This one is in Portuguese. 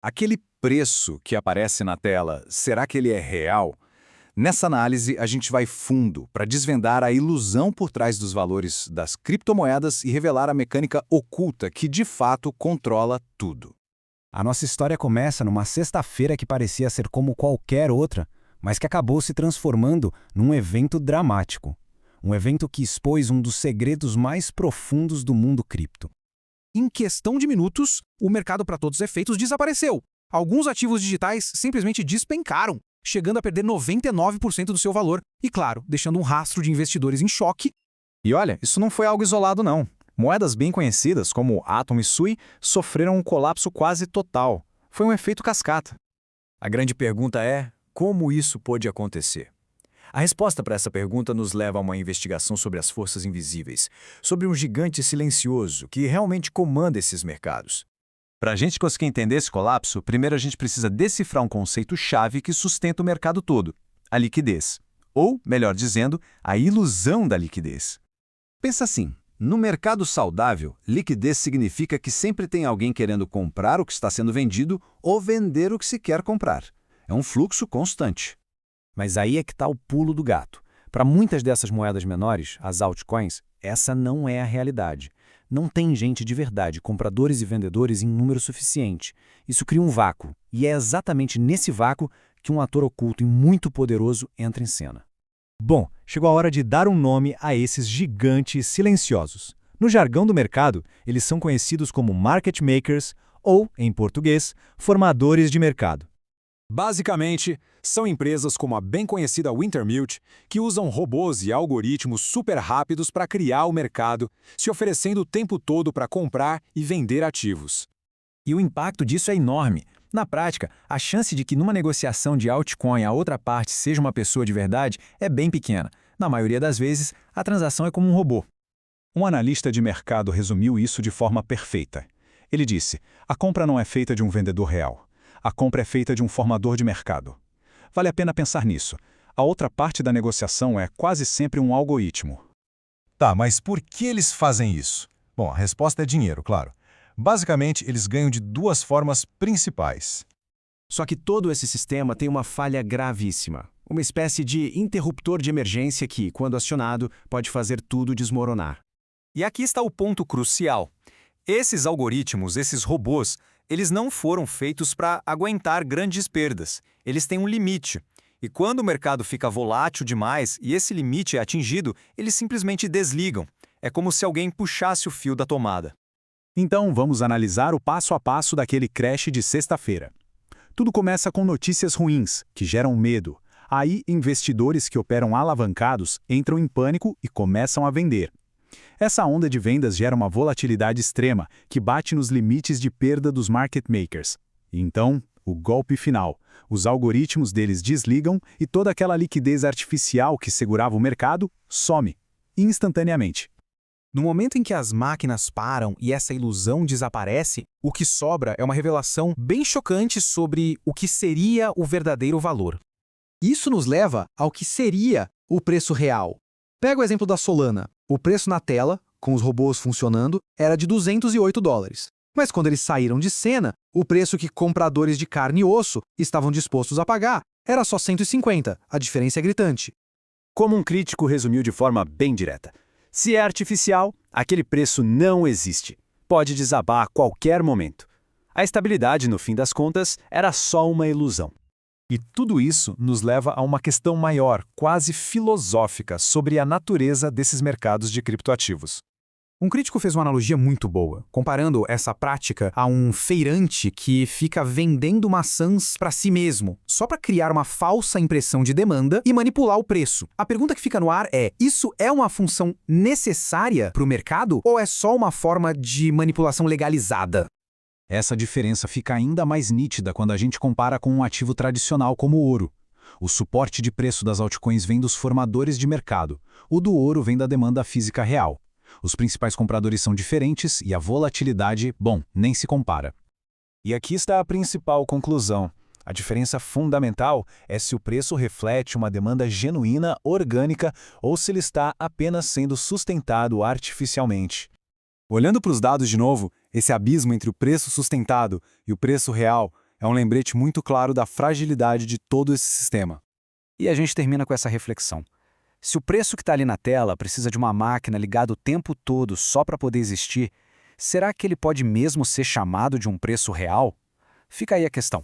Aquele preço que aparece na tela, será que ele é real? Nessa análise, a gente vai fundo para desvendar a ilusão por trás dos valores das criptomoedas e revelar a mecânica oculta que, de fato, controla tudo. A nossa história começa numa sexta-feira que parecia ser como qualquer outra, mas que acabou se transformando num evento dramático. Um evento que expôs um dos segredos mais profundos do mundo cripto. Em questão de minutos, o mercado para todos os efeitos desapareceu. Alguns ativos digitais simplesmente despencaram, chegando a perder 99% do seu valor e, claro, deixando um rastro de investidores em choque. E olha, isso não foi algo isolado não. Moedas bem conhecidas, como Atom e Sui, sofreram um colapso quase total. Foi um efeito cascata. A grande pergunta é, como isso pôde acontecer? A resposta para essa pergunta nos leva a uma investigação sobre as forças invisíveis, sobre um gigante silencioso que realmente comanda esses mercados. Para a gente conseguir entender esse colapso, primeiro a gente precisa decifrar um conceito-chave que sustenta o mercado todo, a liquidez. Ou, melhor dizendo, a ilusão da liquidez. Pensa assim, no mercado saudável, liquidez significa que sempre tem alguém querendo comprar o que está sendo vendido ou vender o que se quer comprar. É um fluxo constante. Mas aí é que está o pulo do gato. Para muitas dessas moedas menores, as altcoins, essa não é a realidade. Não tem gente de verdade, compradores e vendedores em número suficiente. Isso cria um vácuo, e é exatamente nesse vácuo que um ator oculto e muito poderoso entra em cena. Bom, chegou a hora de dar um nome a esses gigantes silenciosos. No jargão do mercado, eles são conhecidos como market makers ou, em português, formadores de mercado. Basicamente, são empresas como a bem conhecida Wintermute, que usam robôs e algoritmos super rápidos para criar o mercado, se oferecendo o tempo todo para comprar e vender ativos. E o impacto disso é enorme. Na prática, a chance de que numa negociação de altcoin a outra parte seja uma pessoa de verdade é bem pequena. Na maioria das vezes, a transação é como um robô. Um analista de mercado resumiu isso de forma perfeita. Ele disse, a compra não é feita de um vendedor real. A compra é feita de um formador de mercado. Vale a pena pensar nisso. A outra parte da negociação é quase sempre um algoritmo. Tá, mas por que eles fazem isso? Bom, a resposta é dinheiro, claro. Basicamente, eles ganham de duas formas principais. Só que todo esse sistema tem uma falha gravíssima. Uma espécie de interruptor de emergência que, quando acionado, pode fazer tudo desmoronar. E aqui está o ponto crucial. Esses algoritmos, esses robôs, eles não foram feitos para aguentar grandes perdas. Eles têm um limite. E quando o mercado fica volátil demais e esse limite é atingido, eles simplesmente desligam. É como se alguém puxasse o fio da tomada. Então, vamos analisar o passo a passo daquele crash de sexta-feira. Tudo começa com notícias ruins, que geram medo. Aí, investidores que operam alavancados entram em pânico e começam a vender. Essa onda de vendas gera uma volatilidade extrema, que bate nos limites de perda dos market makers. E então, o golpe final. Os algoritmos deles desligam e toda aquela liquidez artificial que segurava o mercado some, instantaneamente. No momento em que as máquinas param e essa ilusão desaparece, o que sobra é uma revelação bem chocante sobre o que seria o verdadeiro valor. Isso nos leva ao que seria o preço real. Pega o exemplo da Solana. O preço na tela, com os robôs funcionando, era de $208. Mas quando eles saíram de cena, o preço que compradores de carne e osso estavam dispostos a pagar era só 150. A diferença é gritante. Como um crítico resumiu de forma bem direta, se é artificial, aquele preço não existe. Pode desabar a qualquer momento. A estabilidade, no fim das contas, era só uma ilusão. E tudo isso nos leva a uma questão maior, quase filosófica, sobre a natureza desses mercados de criptoativos. Um crítico fez uma analogia muito boa, comparando essa prática a um feirante que fica vendendo maçãs para si mesmo, só para criar uma falsa impressão de demanda e manipular o preço. A pergunta que fica no ar é, isso é uma função necessária para o mercado ou é só uma forma de manipulação legalizada? Essa diferença fica ainda mais nítida quando a gente compara com um ativo tradicional como o ouro. O suporte de preço das altcoins vem dos formadores de mercado. O do ouro vem da demanda física real. Os principais compradores são diferentes e a volatilidade, bom, nem se compara. E aqui está a principal conclusão. A diferença fundamental é se o preço reflete uma demanda genuína, orgânica, ou se ele está apenas sendo sustentado artificialmente. Olhando para os dados de novo, esse abismo entre o preço sustentado e o preço real É um lembrete muito claro da fragilidade de todo esse sistema. E a gente termina com essa reflexão. Se o preço que está ali na tela precisa de uma máquina ligada o tempo todo só para poder existir, será que ele pode mesmo ser chamado de um preço real? Fica aí a questão.